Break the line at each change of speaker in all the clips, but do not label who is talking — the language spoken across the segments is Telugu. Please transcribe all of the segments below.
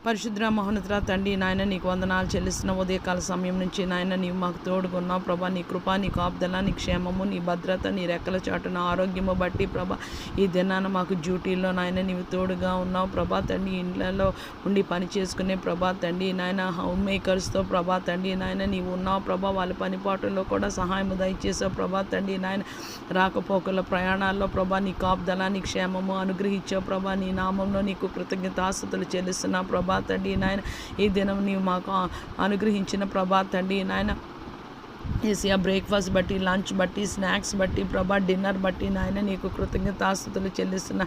పరిశుద్ర మహోన్నత తండ్రి నాయన నీకు వందనాలు చెల్లిస్తున్న ఉదయకాల సమయం నుంచి నాయన నీవు మాకు తోడుగున్నావు ప్రభా. నీ కృప, నీ కాపుదల, నీ క్షేమము, నీ భద్రత, నీ రెక్కల చాటున ఆరోగ్యము బట్టి ప్రభా ఈ దినాన మాకు డ్యూటీల్లో నాయన నీవు తోడుగా ఉన్నావు ప్రభా తండ్రి. ఇండ్లలో ఉండి పని చేసుకునే ప్రభా తండ్రి నాయన హోమ్ మేకర్స్తో ప్రభా తండ్రి నాయన నీవు ఉన్నావు ప్రభా. వాళ్ళ పనిపాటుల్లో కూడా సహాయము దయచేసావు ప్రభా తండ్రి నాయన. రాకపోకల ప్రయాణాల్లో ప్రభా నీ కాపుదల, నీ క్షేమము అనుగ్రహించావు ప్రభా. నీ నామంలో నీకు కృతజ్ఞతాస్తుతులు చెల్లిస్తున్నా ప్రభా తండ్రి నాయన. ఈ దినం నీవు మాకు అనుగ్రహించిన ప్రభా తండ్రి నాయన ఏసియా బ్రేక్ఫాస్ట్ బట్టి, లంచ్ బట్టి, స్నాక్స్ బట్టి ప్రభా, డిన్నర్ బట్టి నాయన నీకు కృతజ్ఞతాస్తుతులు చెల్లిస్తున్న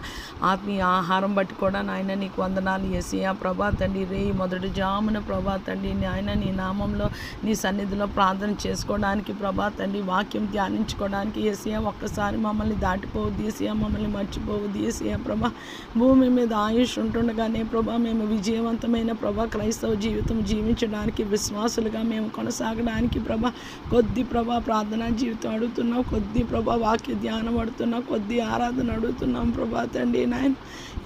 ఆత్మీయ ఆహారం బట్టి కూడా నాయన నీకు వందనాలు ఏసియా ప్రభా తండ్రి. రేయి మొదటి జామున ప్రభా తండ్రి నాయన నీ నామంలో నీ సన్నిధిలో ప్రార్థన చేసుకోవడానికి ప్రభా తండ్రి, వాక్యం ధ్యానించుకోవడానికి ఏసియా ఒక్కసారి మమ్మల్ని దాటిపోవద్దు ఏసియా, మమ్మల్ని మర్చిపోవద్దు ఏసియా ప్రభా. భూమి మీద ఆయుష్ ఉంటుండగానే ప్రభా మేము విజయవంతమైన ప్రభా క్రైస్తవ జీవితం జీవించడానికి, విశ్వాసులుగా మేము కొనసాగడానికి ప్రభా కొద్ది ప్రభా ప్రార్థనా జీవితం అడుగుతున్నాం, కొద్ది ప్రభా వాక్య ధ్యానం అడుగుతున్నాం, కొద్ది ఆరాధన అడుగుతున్నాం ప్రభా తండ్రి నాయన.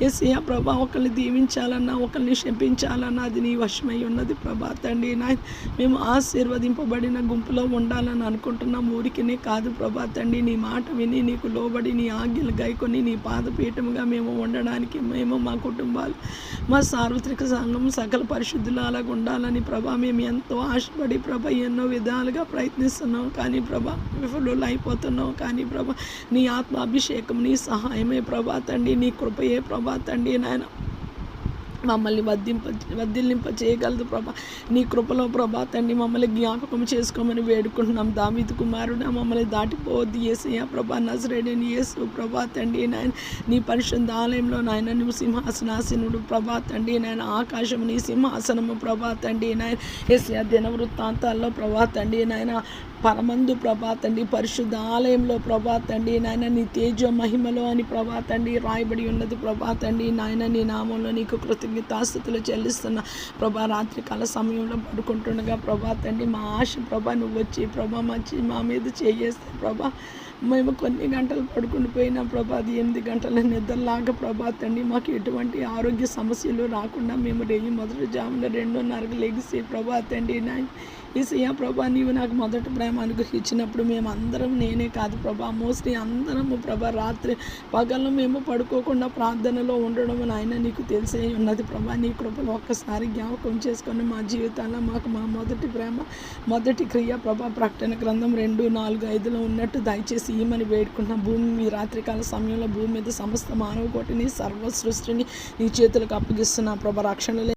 యేసయ్య ప్రభా ఒకరిని దీవించాలన్నా, ఒకరిని శపించాలన్నా అది నీ వశమై ఉన్నది ప్రభా తండ్రి నాయన. మేము ఆశీర్వదింపబడిన గుంపులో ఉండాలని అనుకుంటున్నాం, ఊరికినే కాదు ప్రభా తండ్రి. నీ మాట విని నీకు లోబడి నీ ఆజ్ఞలు గైకొని నీ పాదపీఠముగా మేము ఉండడానికి, మేము మా కుటుంబాలు మా సార్వత్రిక సంఘం సకల పరిశుద్ధులు అలాగ ఉండాలని ప్రభా మేము ఎంతో ఆశపడి ప్రభా ఎన్నో విధాలుగా ప్రయత్నిస్తున్నాం, కానీ ప్రభా విఫలులు అయిపోతున్నాం. కానీ ప్రభా నీ ఆత్మాభిషేకం, నీ సహాయమే ప్రభా తండ్రి, నీ కృపయే ప్రభా తండ్రి నాయన మమ్మల్ని వర్ధిల్లింప చేయగలదు ప్రభా. నీ కృపలో ప్రభా తండ్రి మమ్మల్ని జ్ఞాపకం చేసుకోమని వేడుకుంటున్నాం. దావీదు కుమారుడా మమ్మల్ని దాటిపోవద్దు యేసయ్య ప్రభా. నజరేయుడైన యేసు ప్రభా తండ్రి నాయన నీ పరిశుద్ధ ఆలయంలో నాయన నువ్వు సింహాసనాసనుడు ప్రభా తండ్రి నాయన. ఆకాశము నీ సింహాసనము ప్రభా తండ్రి నాయన. యేసయ్య దిన వృత్తాంతాల్లో ప్రభా తండ్రి నాయన పరమందు ప్రభా తండ్రి పరిశుద్ధ ఆలయంలో ప్రభా తండ్రి నాయన నీ తేజ మహిమలో అని ప్రభా తండ్రి రాయబడి ఉన్నది ప్రభా తండ్రి నాయన. నీ నామంలో నీకు కృతజ్ఞతాస్తుతులు చెల్లిస్తున్నా ప్రభా. రాత్రికాల సమయంలో పడుకుంటుండగా ప్రభా తండ్రి మా ఆశ ప్రభా నువ్వు వచ్చి ప్రభా మా మీద చేయేస్తే ప్రభా మేము కొన్ని గంటలు పడుకుని పోయినా ప్రభా అది 8 గంటల నిద్రలాగా ప్రభా తండ్రి మాకు ఎటువంటి ఆరోగ్య సమస్యలు రాకుండా మేము రేయి మొదటి జామున 2:30కు లెగిసి ప్రభా తండ్రి నాయన యేసయ్య ప్రభా నీవు నాకు మొదటి ప్రేమ అనుగ్రహించినప్పుడు మేము అందరం, నేనే కాదు ప్రభా మోస్ట్లీ అందరము ప్రభా రాత్రి పగలు మేము పడుకోకుండా ప్రార్థనలో ఉండడం నాయన నీకు తెలిసే ఉన్నది ప్రభా. నీ కృపలో ఒక్కసారి జ్ఞాపకం చేసుకొని మా జీవితాల్లో మాకు మా మొదటి ప్రేమ, మొదటి క్రియ ప్రభా ప్రకటన గ్రంథం 2:4-5లో ఉన్నట్టు దయచేసి ఈమని వేడుకుంటున్నాం. భూమి రాత్రికాల సమయంలో భూమి మీద సమస్త మానవ కోటిని, సర్వ సృష్టిని నీ చేతులకు అప్పగిస్తున్నా ప్రభా. రక్షణ